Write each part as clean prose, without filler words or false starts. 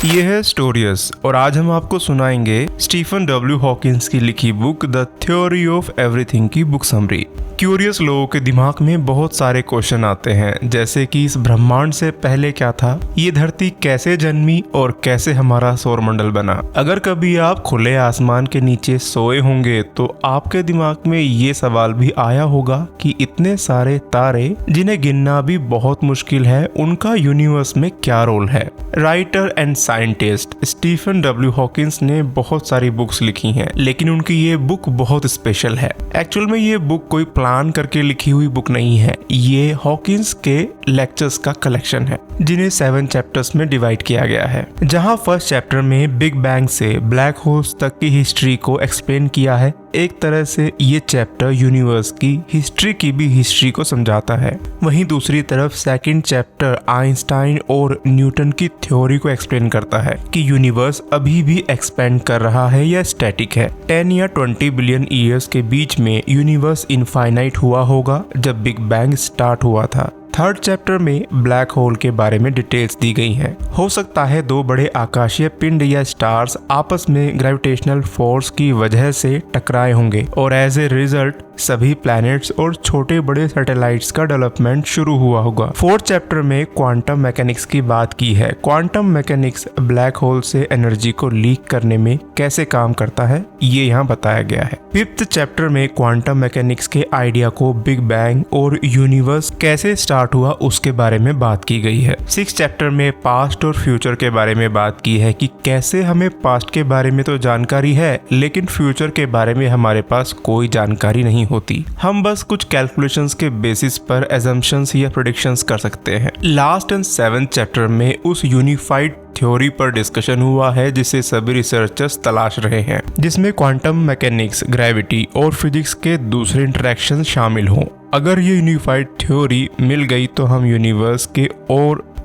ये है स्टोरियस और आज हम आपको सुनाएंगे स्टीफन डब्ल्यू हॉकिंस की लिखी book the theory of everything की बुक समरी। क्यूरियस लोगों के दिमाग में बहुत सारे क्वेश्चन आते हैं, जैसे कि इस ब्रह्मांड से पहले क्या था, ये धरती कैसे जन्मी और कैसे हमारा सौरमंडल बना। अगर कभी आप खुले आसमान के नीचे सोए होंगे तो आपके दिमाग में ये सवाल भी आया होगा कि इतने सारे तारे जिन्हें गिनना भी बहुत मुश्किल है, उनका यूनिवर्स में क्या रोल है। Writer and scientist Stephen W Hawkins ने बहुत सारी बुक्स लिखी हैं, लेकिन उनकी ये बुक बहुत स्पेशल है। एक्चुअल में ये बुक कोई प्लान करके लिखी हुई बुक नहीं है, ये हॉकिंस के लेक्चर्स का कलेक्शन है जिन्हें 7 चैप्टर्स में डिवाइड किया गया है। जहां फर्स्ट चैप्टर में बिग बैंग से ब्लैक होल्स तक की हिस्ट्री को एक्सप्लेन किया है। एक तरह से ये चैप्टर यूनिवर्स की हिस्ट्री की भी हिस्ट्री को समझाता है। वहीं दूसरी तरफ सेकंड चैप्टर आइंस्टाइन और न्यूटन की थ्योरी को एक्सप्लेन करता है कि यूनिवर्स अभी भी एक्सपेंड कर रहा है या स्टैटिक है। 10 या 20 बिलियन ईयर्स के बीच में यूनिवर्स इनफाइनाइट हुआ होगा जब बिग बैंग स्टार्ट हुआ था। थर्ड चैप्टर में ब्लैक होल के बारे में डिटेल्स दी गई हैं। हो सकता है 2 बड़े आकाशीय पिंड या स्टार्स आपस में ग्रेविटेशनल फोर्स की वजह से टकराए होंगे और एज ए रिजल्ट सभी प्लैनेट्स और छोटे बड़े सैटेलाइट्स का डेवलपमेंट शुरू हुआ होगा। फोर्थ चैप्टर में क्वांटम मैकेनिक्स की बात की है। क्वांटम मैकेनिक्स ब्लैक होल से एनर्जी को लीक करने में कैसे काम करता है, ये यहाँ बताया गया है। फिफ्थ चैप्टर में क्वांटम मैकेनिक्स के आइडिया को बिग बैंग और यूनिवर्स कैसे स्टार्ट हुआ उसके बारे में बात की गई है। 6 चैप्टर में पास्ट और फ्यूचर के बारे में बात की है कि कैसे हमें पास्ट के बारे में तो जानकारी है, लेकिन फ्यूचर के बारे में हमारे पास कोई जानकारी नहीं होती। हम बस कुछ कैलकुलेशंस के बेसिस पर एजम्पशंस या प्रेडिक्शंस कर सकते हैं। लास्ट एंड 7th चैप्टर में उस यूनिफाइड थ्योरी पर डिस्कशन हुआ है जिसे सभी रिसर्चर्स तलाश रहे हैं, जिसमें क्वांटम मैकेनिक्स, ग्रेविटी और फिजिक्स के दूसरे इंटरेक्शन शामिल हों। अगर ये यूनिफाइड थ्योरी मिल गई तो हम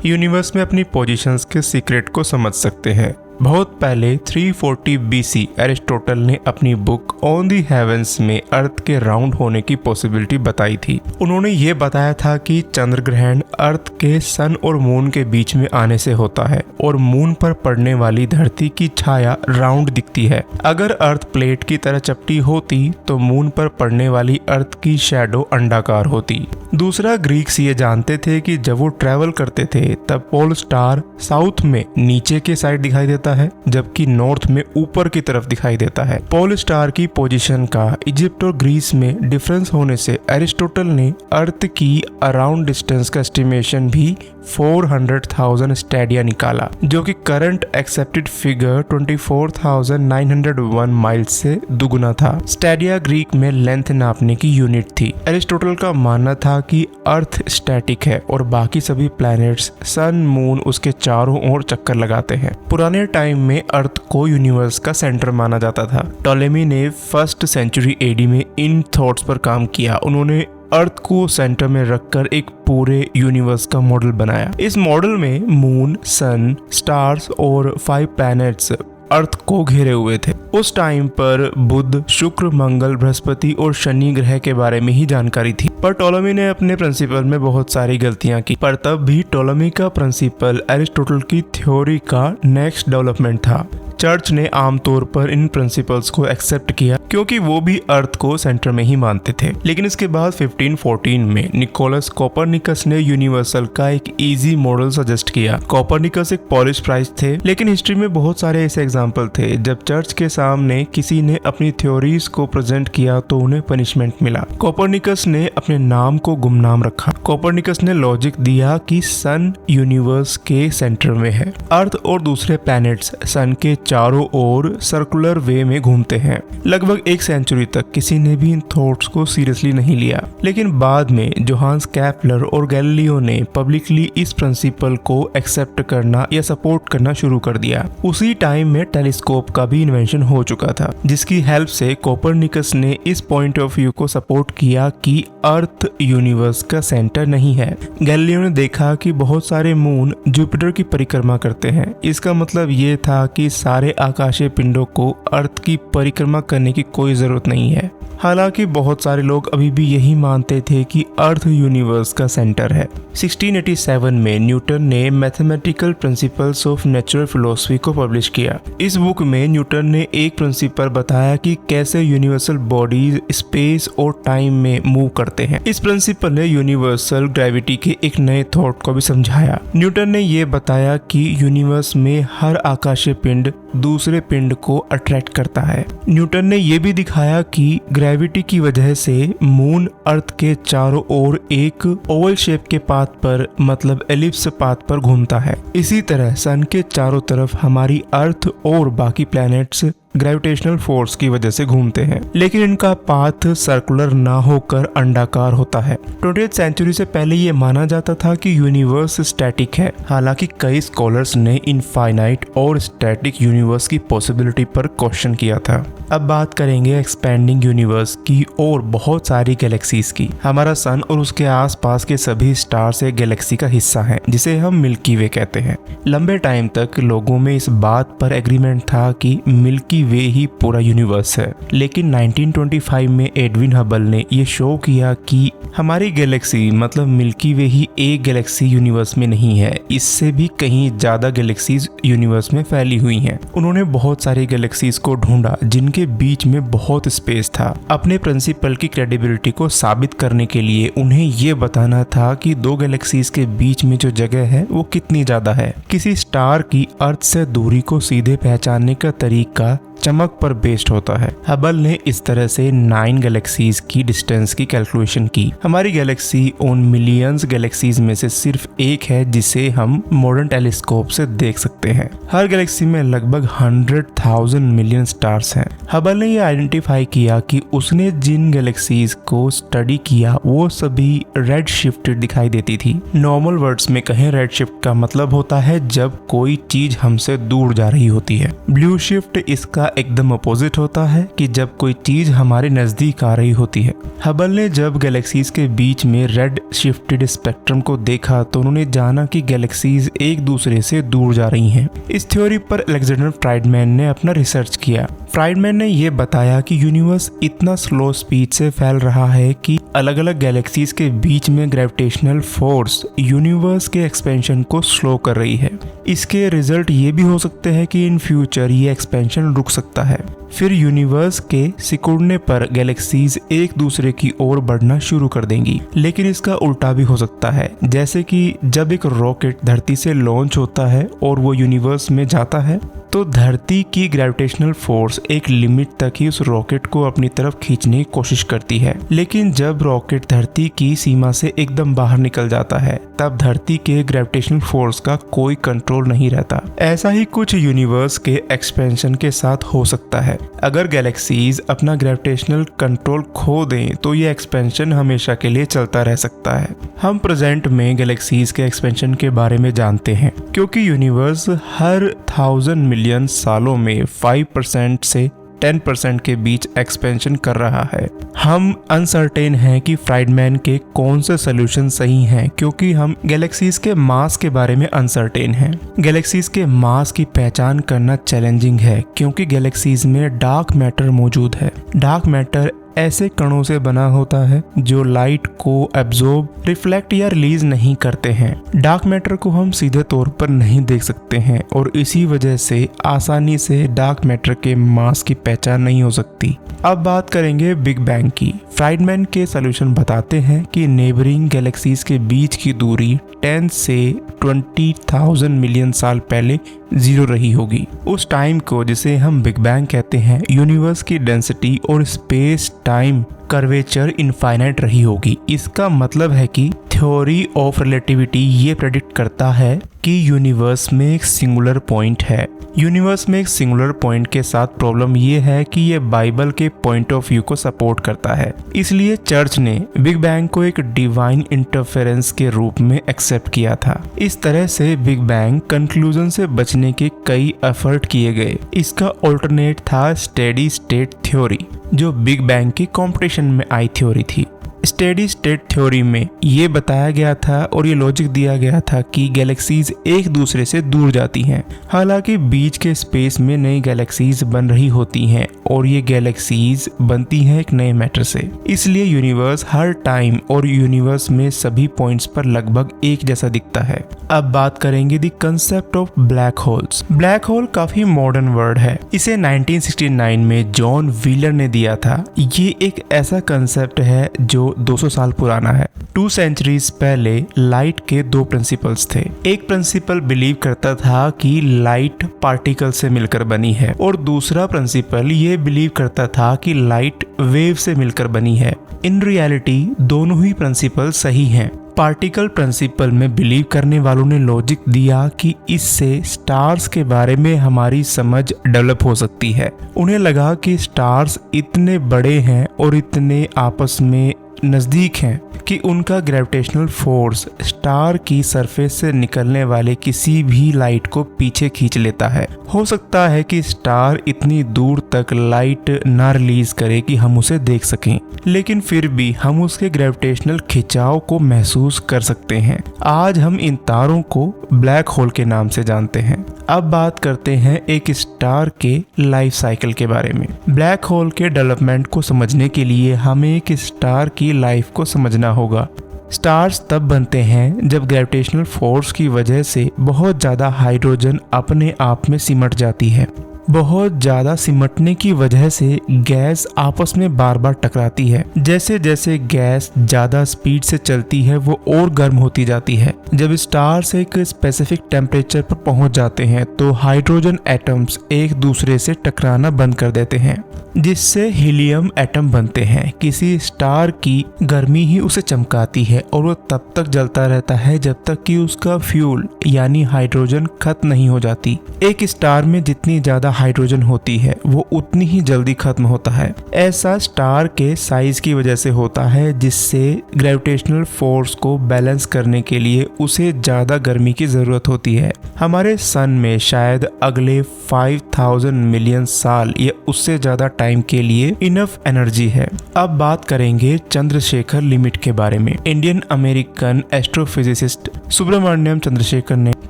यूनिवर्स में अपनी पोजीशंस के सीक्रेट को समझ सकते हैं। बहुत पहले 340 BC एरिस्टोटल ने अपनी बुक ऑन दी हेवेंस में अर्थ के राउंड होने की पॉसिबिलिटी बताई थी। उन्होंने ये बताया था कि चंद्र ग्रहण अर्थ के सन और मून के बीच में आने से होता है और मून पर पड़ने वाली धरती की छाया राउंड दिखती है। अगर अर्थ प्लेट की तरह चपटी होती तो मून पर पड़ने वाली अर्थ की शैडो अंडाकार होती। दूसरा, ग्रीक्स ये जानते थे कि जब वो ट्रेवल करते थे तब पोल स्टार साउथ में नीचे के साइड दिखाई देता है, जबकि नॉर्थ में ऊपर की तरफ दिखाई देता है। पोल स्टार की पोजीशन का इजिप्ट और ग्रीस में डिफरेंस होने से एरिस्टोटल ने अर्थ की अराउंड डिस्टेंस का एस्टिमेशन भी 400,000 स्टेडिया निकाला, जो कि करंट एक्सेप्टेड फिगर 24,901 माइल्स से दुगुना था। स्टेडिया ग्रीक में लेंथ नापने की यूनिट थी। एरिस्टोटल का मानना था कि अर्थ स्टैटिक है और बाकी सभी प्लैनेट्स, सन, मून उसके चारों ओर चक्कर लगाते हैं। पुराने टाइम में अर्थ को यूनिवर्स का सेंटर माना जाता था। टॉलेमी ने 1st सेंचुरी AD में इन थॉट्स पर काम किया। उन्होंने अर्थ को सेंटर में रखकर एक पूरे यूनिवर्स का मॉडल बनाया। इस मॉडल में मून, सन, स्टार्स और 5 प्लैनेट्स अर्थ को घेरे हुए थे। उस टाइम पर बुध, शुक्र, मंगल, बृहस्पति और शनि ग्रह के बारे में ही जानकारी थी, पर टॉलेमी ने अपने प्रिंसिपल में बहुत सारी गलतियां की। पर तब भी टॉलेमी का प्रिंसिपल एरिस्टोटल की थ्योरी का नेक्स्ट डेवलपमेंट था। चर्च ने आमतौर पर इन प्रिंसिपल्स को एक्सेप्ट किया क्योंकि वो भी अर्थ को सेंटर में ही मानते थे। लेकिन इसके बाद 1514 में निकोलस कोपरनिकस ने यूनिवर्सल का एक इजी मॉडल सजेस्ट किया। कोपरनिकस एक पॉलिश प्राइज थे, लेकिन हिस्ट्री में बहुत सारे ऐसे एग्जाम्पल थे जब चर्च के सामने किसी ने अपनी थ्योरीज को प्रेजेंट किया तो उन्हें पनिशमेंट मिला। कोपरनिकस ने अपने नाम को गुमनाम रखा। कोपरनिकस ने लॉजिक दिया कि सन यूनिवर्स के सेंटर में है। अर्थ और दूसरे प्लैनेट्स सन के चारों ओर सर्कुलर वे में घूमते हैं। लगभग 1 सेंचुरी तक किसी ने भी इन थॉट्स को सीरियसली नहीं लिया, लेकिन बाद में जोहान्स केपलर और गैलीलियो ने पब्लिकली इस प्रिंसिपल को एक्सेप्ट करना या सपोर्ट करना शुरू कर दिया। उसी टाइम में टेलीस्कोप का भी इन्वेंशन हो चुका था, जिसकी हेल्प से कोपरनिकस ने इस पॉइंट ऑफ व्यू को सपोर्ट किया कि अर्थ यूनिवर्स का सेंटर नहीं है। गैलीलियो ने देखा कि बहुत सारे मून जुपिटर की परिक्रमा करते हैं। इसका मतलब ये था कि सारे आकाशीय पिंडों को अर्थ की परिक्रमा करने की कोई जरूरत नहीं है। हालांकि बहुत सारे लोग अभी भी यही मानते थे कि अर्थ यूनिवर्स का सेंटर है। 1687 में न्यूटन ने mathematical principles of natural philosophy को पब्लिश किया। इस बुक में न्यूटन ने एक प्रिंसिपल बताया कि कैसे यूनिवर्सल बॉडीज स्पेस और टाइम में मूव करते हैं। इस प्रिंसिपल ने यूनिवर्सल ग्रेविटी के एक नए थॉट को भी समझाया। न्यूटन ने यह बताया कि यूनिवर्स में हर आकाशीय पिंड दूसरे पिंड को अट्रैक्ट करता है। न्यूटन ने यह भी दिखाया कि ग्रेविटी की वजह से मून अर्थ के चारों ओर एक ओवल शेप के पाथ पर मतलब एलिप्स पाथ पर घूमता है। इसी तरह सन के चारों तरफ हमारी अर्थ और बाकी प्लैनेट्स ग्रेविटेशनल फोर्स की वजह से घूमते हैं, लेकिन इनका पाथ सर्कुलर ना होकर अंडाकार होता है। 20th सेंचुरी से पहले ये माना जाता था कि यूनिवर्स स्टैटिक है। हालांकि कई स्कॉलर्स ने इनफाइनाइट और स्टैटिक यूनिवर्स की पॉसिबिलिटी पर क्वेश्चन किया था। अब बात करेंगे एक्सपैंडिंग यूनिवर्स की और बहुत सारी गैलेक्सीज की। हमारा सन और उसके आसपास के सभी स्टार्स एक गैलेक्सी का हिस्सा हैं, जिसे हम मिल्की वे कहते हैं। लंबे टाइम तक लोगों में इस बात पर एग्रीमेंट था कि मिल्की वे ही पूरा यूनिवर्स है, लेकिन 1925 में एडविन हबल ने यह शो किया कि हमारी गैलेक्सी मतलब मिल्की वे ही एक गैलेक्सी यूनिवर्स में नहीं है, इससे भी कहीं ज्यादा गैलेक्सीज यूनिवर्स में फैली हुई हैं। उन्होंने बहुत सारी गैलेक्सीज को ढूंढा जिनके बीच में बहुत स्पेस था। अपने प्रिंसिपल की क्रेडिबिलिटी को साबित करने के लिए उन्हें ये बताना था कि दो गैलेक्सीज के बीच में जो जगह है वो कितनी ज्यादा है। किसी स्टार की अर्थ से दूरी को सीधे पहचानने का तरीका चमक पर बेस्ड होता है। हबल ने इस तरह से 9 गैलेक्सीज की डिस्टेंस की कैलकुलेशन की। हमारी गैलेक्सी उन मिलियंस गैलेक्सीज में से सिर्फ एक है जिसे हम मॉडर्न टेलीस्कोप से देख सकते हैं। हर गैलेक्सी में लगभग 100,000 मिलियन स्टार्स हैं। हबल ने यह आइडेंटिफाई किया कि उसने जिन गैलेक्सीज को स्टडी किया वो सभी रेड शिफ्टेड दिखाई देती थी। नॉर्मल वर्ड्स में कहें, रेड शिफ्ट का मतलब होता है जब कोई चीज हमसे दूर जा रही होती है। ब्लू शिफ्ट इसका एकदम अपोजिट होता है कि जब कोई चीज हमारे नजदीक आ रही होती है। हबल ने जब गैलेक्सीज के बीच में रेड शिफ्टेड स्पेक्ट्रम को देखा तो उन्होंने जाना कि गैलेक्सीज एक दूसरे से दूर जा रही हैं। इस थ्योरी पर अलेक्जेंडर फ्राइडमैन ने अपना रिसर्च किया। फ्राइडमैन ने यह बताया कि यूनिवर्स इतना स्लो स्पीड से फैल रहा है कि अलग अलग गैलेक्सीज के बीच में ग्रेविटेशनल फोर्स यूनिवर्स के एक्सपेंशन को स्लो कर रही है। इसके रिजल्ट ये भी हो सकते हैं कि इन फ्यूचर ये एक्सपेंशन रुक सकता है। फिर यूनिवर्स के सिकुड़ने पर गैलेक्सीज एक दूसरे की ओर बढ़ना शुरू कर देंगी। लेकिन इसका उल्टा भी हो सकता है, जैसे कि जब एक रॉकेट धरती से लॉन्च होता है और वो यूनिवर्स में जाता है तो धरती की ग्रेविटेशनल फोर्स एक लिमिट तक ही उस रॉकेट को अपनी तरफ खींचने की कोशिश करती है। लेकिन जब रॉकेट धरती की सीमा से एकदम बाहर निकल जाता है तब धरती के ग्रेविटेशनल फोर्स का कोई कंट्रोल नहीं रहता। ऐसा ही कुछ यूनिवर्स के एक्सपेंशन के साथ हो सकता है। अगर गैलेक्सीज अपना ग्रेविटेशनल कंट्रोल खो दें तो ये एक्सपेंशन हमेशा के लिए चलता रह सकता है। हम प्रेजेंट में गैलेक्सीज के एक्सपेंशन के बारे में जानते हैं क्योंकि यूनिवर्स हर 1000 मिलियन सालों में 5% से 10% के बीच एक्सपेंशन कर रहा है। हम अनसर्टेन हैं कि फ्राइडमैन के कौन से सोल्यूशन सही हैं क्योंकि हम गैलेक्सीज के मास के बारे में अनसर्टेन हैं। गैलेक्सीज के मास की पहचान करना चैलेंजिंग है क्योंकि गैलेक्सीज में डार्क मैटर मौजूद है। डार्क मैटर ऐसे कणों से बना होता है जो लाइट को एब्जॉर्ब, रिफ्लेक्ट या रिलीज नहीं करते हैं। डार्क मैटर को हम सीधे तौर पर नहीं देख सकते हैं और इसी वजह से आसानी से डार्क मैटर के मास की पहचान नहीं हो सकती। अब बात करेंगे बिग बैंग की। फ्राइडमैन के सॉल्यूशन बताते हैं कि नेबरिंग गैलेक्सीज के बीच की दूरी 10 से 20,000 मिलियन साल पहले 0 रही होगी। उस टाइम को जिसे हम बिग बैंग कहते हैं, यूनिवर्स की डेंसिटी और स्पेस टाइम कर्वेचर इनफाइनाइट रही होगी। इसका मतलब है कि थ्योरी ऑफ रिलेटिविटी ये प्रेडिक्ट करता है कि यूनिवर्स में एक सिंगुलर पॉइंट है। यूनिवर्स में एक सिंगुलर पॉइंट के साथ प्रॉब्लम ये है कि ये बाइबल के पॉइंट ऑफ व्यू को सपोर्ट करता है। इसलिए चर्च ने बिग बैंग को एक डिवाइन इंटरफेरेंस के रूप में एक्सेप्ट किया था। इस तरह से बिग बैंग कंक्लूजन से बचने के कई एफर्ट किए गए। इसका ऑल्टरनेट था स्टेडी स्टेट थ्योरी जो बिग बैंग की कंपटीशन में आई थ्योरी थी। स्टेडी स्टेट थ्योरी में ये बताया गया था और ये लॉजिक दिया गया था कि गैलेक्सीज एक दूसरे से दूर जाती हैं, हालांकि बीच के स्पेस में नई गैलेक्सीज बन रही होती हैं और ये गैलेक्सीज बनती हैं एक नए मैटर से। इसलिए यूनिवर्स हर टाइम और यूनिवर्स में सभी पॉइंट्स पर लगभग एक जैसा दिखता है। अब बात करेंगे the concept of black holes. Black hole काफी मॉडर्न वर्ड है, इसे 1969 में जॉन व्हीलर ने दिया था। ये एक ऐसा कंसेप्ट है जो 200 साल पुराना है। 2 सेंचुरीज पहले लाइट के 2 प्रिंसिपल्स थे। एक प्रिंसिपल बिलीव करता था कि लाइट पार्टिकल से मिलकर बनी है और दूसरा प्रिंसिपल ये बिलीव करता था कि लाइट वेव से मिलकर बनी है। इन रियलिटी दोनों ही प्रिंसिपल सही हैं। पार्टिकल प्रिंसिपल में बिलीव करने वालों ने लॉजिक दिया कि इससे स्टार्स के बारे में हमारी समझ डेवलप हो सकती है। उन्हें लगा कि स्टार्स इतने बड़े हैं और इतने आपस में नजदीक हैं कि उनका ग्रेविटेशनल फोर्स स्टार की सरफेस से निकलने वाले किसी भी लाइट को पीछे खींच लेता है। हो सकता है कि स्टार इतनी दूर तक लाइट ना रिलीज करे कि हम उसे देख सकें, लेकिन फिर भी हम उसके ग्रेविटेशनल खिंचाव को महसूस कर सकते हैं। आज हम इन तारों को ब्लैक होल के नाम से जानते हैं। अब बात करते हैं एक स्टार के लाइफ साइकिल के बारे में। ब्लैक होल के डेवलपमेंट को समझने के लिए हमें एक स्टार की लाइफ को समझना होगा। स्टार्स तब बनते हैं जब ग्रेविटेशनल फोर्स की वजह से बहुत ज्यादा हाइड्रोजन अपने आप में सिमट जाती है। बहुत ज्यादा सिमटने की वजह से गैस आपस में बार बार टकराती है। जैसे जैसे गैस ज्यादा स्पीड से चलती है वो और गर्म होती जाती है। जब स्टार्स एक स्पेसिफिक टेम्परेचर पर पहुंच जाते हैं तो हाइड्रोजन एटम्स एक दूसरे से टकराना बंद कर देते हैं, जिससे हीलियम एटम बनते हैं। किसी स्टार की गर्मी ही उसे चमकाती है और वो तब तक जलता रहता है जब तक कि उसका फ्यूल यानी हाइड्रोजन खत्म नहीं हो जाती। एक स्टार में जितनी ज्यादा हाइड्रोजन होती है वो उतनी ही जल्दी खत्म होता है। ऐसा स्टार के साइज की वजह से होता है, जिससे ग्रेविटेशनल फोर्स को बैलेंस करने के लिए उसे ज्यादा गर्मी की जरूरत होती है। हमारे सन में शायद अगले 5000 मिलियन साल या उससे ज्यादा टाइम के लिए इनफ एनर्जी है। अब बात करेंगे चंद्रशेखर लिमिट के बारे में। Indian American astrophysicist Subrahmanyan Chandrasekhar ने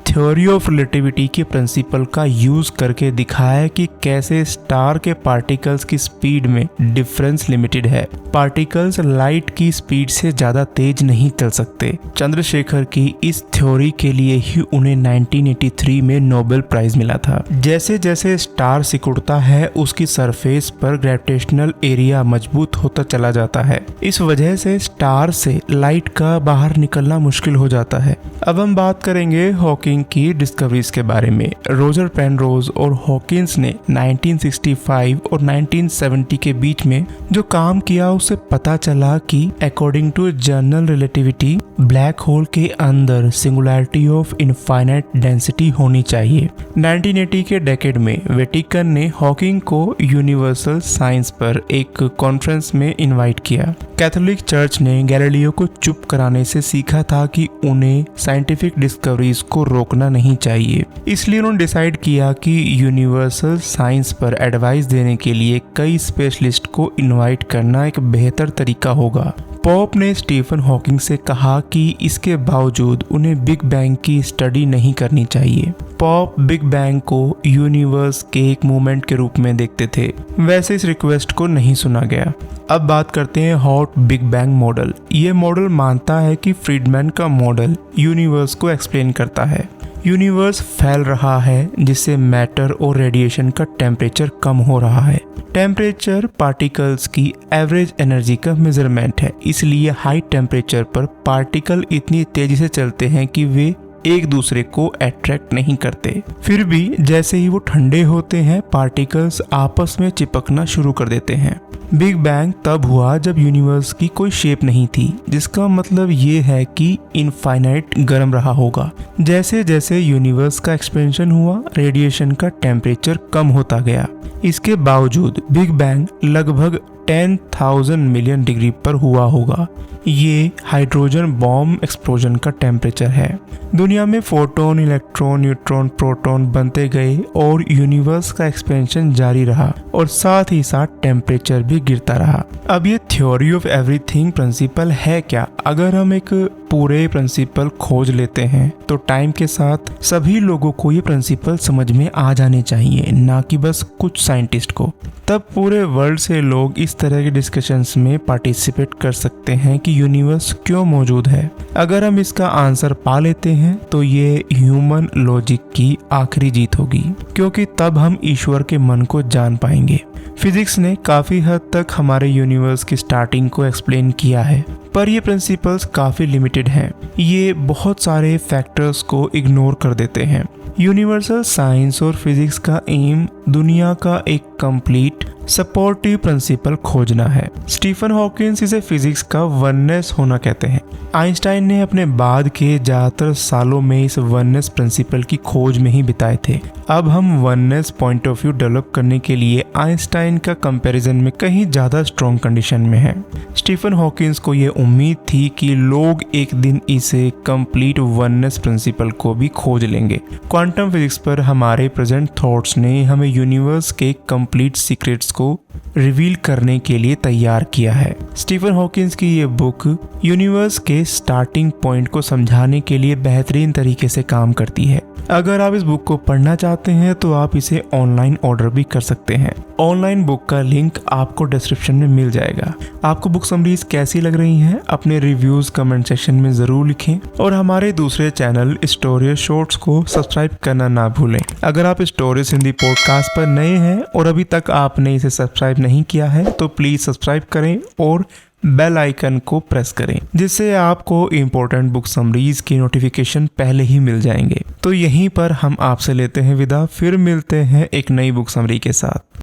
थ्योरी ऑफ रिलेटिविटी के प्रिंसिपल का यूज करके दिखाया कि कैसे स्टार के पार्टिकल्स की स्पीड में डिफरेंस लिमिटेड है। पार्टिकल्स लाइट की स्पीड से ज्यादा तेज नहीं चल सकते। चंद्रशेखर की इस थ्योरी के लिए ही उन्हें 1983 में नोबेल प्राइज मिला था। जैसे जैसे स्टार सिकुड़ता है उसकी सरफेस पर ग्रेविटेशनल एरिया मजबूत होता चला जाता है। इस वजह से स्टार से लाइट का बाहर निकलना मुश्किल हो जाता है। अब हम बात करेंगे हॉकिंग की डिस्कवरीज के बारे में। रोजर पेनरोज और हॉकिंस ने 1965 और 1970 के बीच में जो काम किया उससे पता चला कि according to general relativity black hole के अंदर सिंगुलैरिटी ऑफ इनफाइनाइट डेंसिटी होनी चाहिए। 1980 के डेकेड में वेटिकन ने हॉकिंग को यूनिवर्सल साइंस पर एक कॉन्फ्रेंस में इनवाइट किया। कैथोलिक चर्च ने गैलीलियो को चुप कराने से सीखा था कि उन्हें साइंटिफिक डिस्कवरीज को रोकना नहीं चाहिए। इसलिए उन्होंने डिसाइड किया कि यूनिवर्सल साइंस पर एडवाइस देने के लिए कई स्पेशलिस्ट को इनवाइट करना एक बेहतर तरीका होगा। पॉप ने स्टीफन हॉकिंग से कहा कि इसके बावजूद उन्हें बिग बैंग की स्टडी नहीं करनी चाहिए। पॉप बिग बैंग को यूनिवर्स के एक मूवमेंट के रूप में देखते थे। वैसे इस रिक्वेस्ट को नहीं सुना गया। अब बात करते हैं हॉट बिग बैंग मॉडल। ये मॉडल मानता है कि फ्रीडमैन का मॉडल यूनिवर्स को एक्सप्लेन करता है। यूनिवर्स फैल रहा है जिससे मैटर और रेडिएशन का टेम्परेचर कम हो रहा है। टेम्परेचर पार्टिकल्स की एवरेज एनर्जी का मेजरमेंट है, इसलिए हाई टेम्परेचर पर पार्टिकल इतनी तेजी से चलते हैं कि वे एक दूसरे को अट्रैक्ट नहीं करते। फिर भी जैसे ही वो ठंडे होते हैं पार्टिकल्स आपस में चिपकना शुरू कर देते हैं। बिग बैंग तब हुआ जब यूनिवर्स की कोई शेप नहीं थी, जिसका मतलब ये है कि इनफाइनाइट गर्म रहा होगा। जैसे जैसे यूनिवर्स का एक्सपेंशन हुआ रेडिएशन का टेम्परेचर कम होता गया। इसके बावजूद बिग बैंग लगभग 10,000 मिलियन डिग्री पर हुआ होगा। ये हाइड्रोजन बॉम्ब एक्सप्लोजन का टेम्परेचर है। दुनिया में फोटोन, इलेक्ट्रॉन, न्यूट्रॉन, प्रोटॉन बनते गए और यूनिवर्स का एक्सपेंशन जारी रहा और साथ ही साथ टेम्परेचर भी गिरता रहा। अब ये थ्योरी ऑफ एवरीथिंग प्रिंसिपल है क्या? अगर हम एक पूरे प्रिंसिपल खोज लेते हैं तो टाइम के साथ सभी लोगों को ये प्रिंसिपल समझ में आ जाने चाहिए, ना कि बस कुछ साइंटिस्ट को। तब पूरे वर्ल्ड से लोग इस तरह के डिस्कशंस में पार्टिसिपेट कर सकते हैं कि यूनिवर्स क्यों मौजूद है। अगर हम इसका आंसर पा लेते हैं तो ये ह्यूमन लॉजिक की आखिरी जीत होगी, क्योंकि तब हम ईश्वर के मन को जान पाएंगे। फिजिक्स ने काफी हद तक हमारे यूनिवर्स की स्टार्टिंग को एक्सप्लेन किया है, पर ये प्रिंसिपल्स काफी लिमिटेड हैं। ये बहुत सारे फैक्टर्स को इग्नोर कर देते हैं। यूनिवर्सल साइंस और फिजिक्स का एम दुनिया का एक कंप्लीट सपोर्टिव प्रिंसिपल खोजना है। स्टीफन हॉकिंस इसे फिजिक्स का वननेस होना कहते हैं। आइंस्टाइन ने अपने बाद के ज्यादातर सालों में इस वननेस प्रिंसिपल की खोज में ही बिताए थे। अब हम oneness point of view develop करने के लिए आइंस्टाइन का कंपैरिजन में कहीं ज्यादा स्ट्रॉन्ग कंडीशन में है। स्टीफन हॉकिंस को ये उम्मीद थी कि लोग एक दिन इसे कंप्लीट वननेस प्रिंसिपल को भी खोज लेंगे। क्वांटम फिजिक्स पर हमारे प्रेजेंट थॉट्स ने हमें यूनिवर्स के कंप्लीट सीक्रेट्स को रिवील करने के लिए तैयार किया है। स्टीफन हॉकिंस की ये बुक यूनिवर्स के स्टार्टिंग पॉइंट को समझाने के लिए बेहतरीन तरीके से काम करती है। अगर आप इस बुक को पढ़ना चाहते हैं तो आप इसे ऑनलाइन ऑर्डर भी कर सकते हैं। ऑनलाइन बुक का लिंक आपको डिस्क्रिप्शन में मिल जाएगा। आपको बुक समरीज कैसी लग रही हैं अपने रिव्यूज कमेंट सेक्शन में जरूर लिखें और हमारे दूसरे चैनल स्टोरी शॉर्ट्स को सब्सक्राइब करना ना भूलें। अगर आप स्टोरीज हिंदी पॉडकास्ट पर नए हैं और अभी तक आपने इसे सब्सक्राइब नहीं किया है तो प्लीज सब्सक्राइब करें और बेल आइकन को प्रेस करें, जिससे आपको इम्पोर्टेंट बुक समरीज की नोटिफिकेशन पहले ही मिल जाएंगे। तो यहीं पर हम आपसे लेते हैं विदा, फिर मिलते हैं एक नई बुक समरी के साथ।